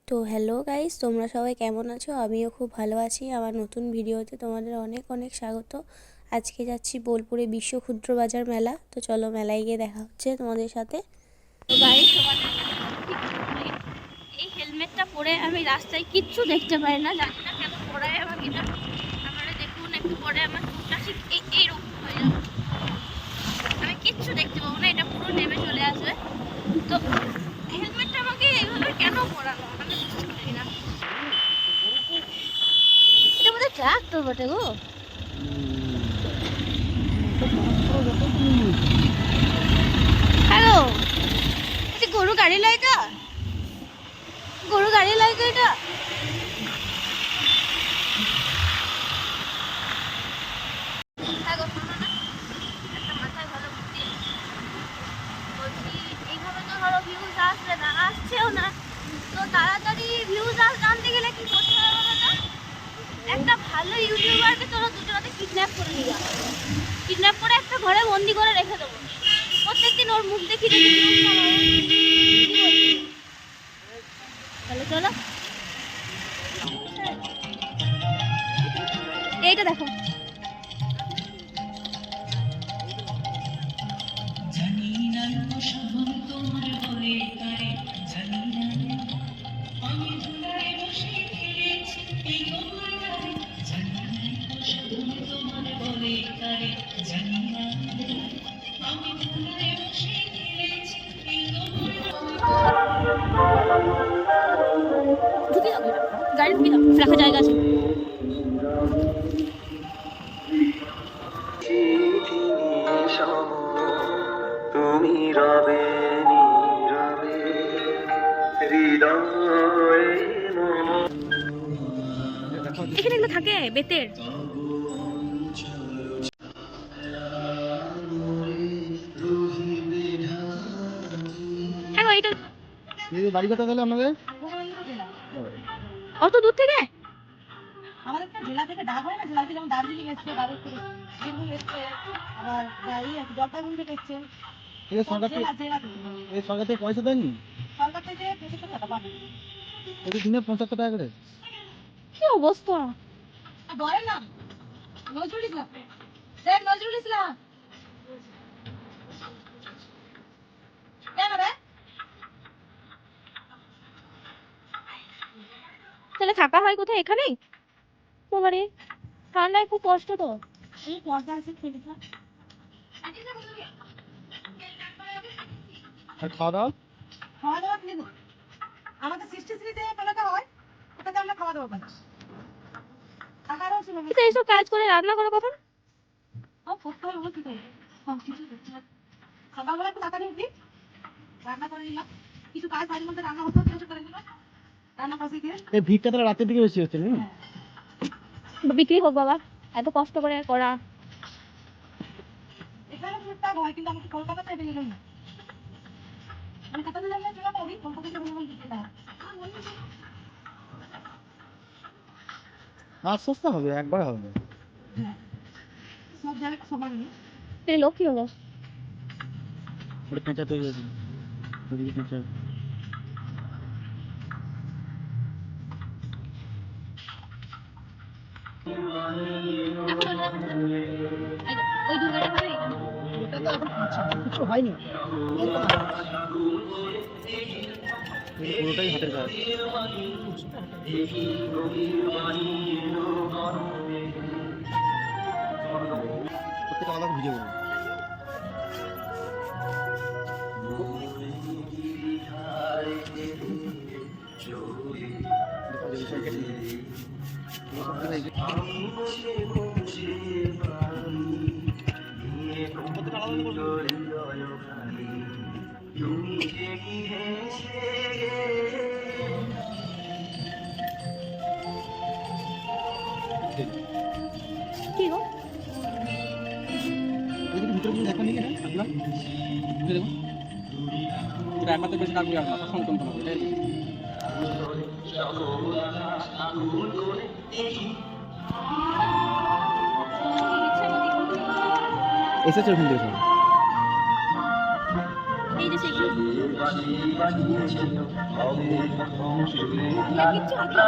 তো hello guys, তোমরা সবাই কেমন আছো? আমিও খুব ভালো আছি। আমার নতুন ভিডিওতে তোমাদের অনেক অনেক স্বাগত। আজকে যাচ্ছি বোলপুরে বিশ্ব ক্ষুদ্র বাজার মেলা। তো চলো মেলায় গিয়ে দেখা হচ্ছে তোমাদের সাথে। তো গাইস, এই হেলমেটটা পরে আমি রাস্তায় কিচ্ছু দেখতে পাই না, জানি না কেন পরাই আমাকে এটা। আপনারা দেখুন, একটু পরে আমার চোখটা ঠিক এইরকম হয়ে যাবে, আমি কিচ্ছু দেখতে পাবো না, এটা পুরো নেমে চলে আসবে। তো হেলমেটটা আমাকে এইভাবে কেন পরানো, আমি বুঝতে পারি না। এটা বোধহয় ট্রাক্টর বটে গো। হ্যালো, এটা গরু গাড়ি লাইটা, গরু গাড়ি লাইটা এটা। আসবে না, আসছেও না। তো তাড়াতাড়ি ভিউজ আনতে গেলে কি করতে হবে বলো তো? একটা ভালো ইউটিউবারকে তোরা দুজনে কিডন্যাপ করে নিয়ে যাবে, কিডন্যাপ করে একটা ঘরে বন্দি করে রেখে দেবো, প্রত্যেকদিন ওর মুখ দেখি দেখি ভিউজ কামাবো। চলো চলো, এইটা দেখো। ঢুকে যাবে, গাড়ি ঢুকে যাবে, রাখা জায়গা আছে। তুমি রবে নীরবে হৃদয়ে, এখানে এগুলো থাকে বেতের। হ্যাঁ, এটা বাড়ি কথা তাহলে আপনাদের অত দূর থেকে আমাদের তো জেলা থেকে ডাক হয় না, জেলা থেকে যেমন দার্জিলিং এসছে, বারুইপুর বীরভূম এসছে, আবার জলপাইগুড়ি থেকে এসছে। সরকার থেকে পয়সা দেননি? সরকার থেকে 75 টাকা পাবে। প্রতি দিনে 75 টাকা করে। কি অবস্থা! বলেন না নজরুল ইসলাম, শেখ নজরুল ইসলাম কেন রে? তাহলে থাকা হয় কোথায়? এখানেই তোমারে ঠান্ডায় খুব কষ্ট তো। এই পর্দা আছে খেলে খা। আর খাওয়া দাওয়া? খাওয়া দাওয়া কিন্তু আমাদের সৃষ্টিশ্রীতে মেলাটা হয়, ওটাতে আমরা খাওয়া দাওয়া করি। থাকারও ছিল কিন্তু এইসব কাজ করে রান্না করো কখন? করতে হবে, বলছি তো সব কিছু করতে হবে। সকালবেলা একটু তাড়াতাড়ি উঠি, রান্না করে নিলাম, কিছু কাজ বাড়ির মধ্যে রান্না হতো কিছু করে নিলাম, রান্না বসিয়ে দিয়ে। এই ভিড়টা তাহলে রাতের দিকে বেশি হচ্ছে না? বিক্রি হোক বাবা, এত কষ্ট করে করা। এখানে টুকটাক হয়, কিন্তু আমাকে কলকাতাতে বেরিয়ে না। আমি কলকাতা জায়গায় চলে পড়ি, কলকাতাতে বেরিয়ে দিতে না। সস্তা হবে, একবার হবে। সব জায়গায় সমান নেই। এই লোক কি হলো? ওটা পেঁচা তৈরি হয়েছে। পেঁচা ওই দুর্গাটা হবে। ওটা তো এখন কিছু হয়নি, পুরোটাই হাতের কাজ। প্রত্যেকটা আলাদা ভিজে বলবো। কি গো? ভিতরে কিছু দেখা নেই না আপনার? দেখুন এটা একমাত্র বেশি কাজ করে আপনার সংকল্প হবে। এসেছে ওখান থেকে এই যে সেই কিচ্ছু হাতে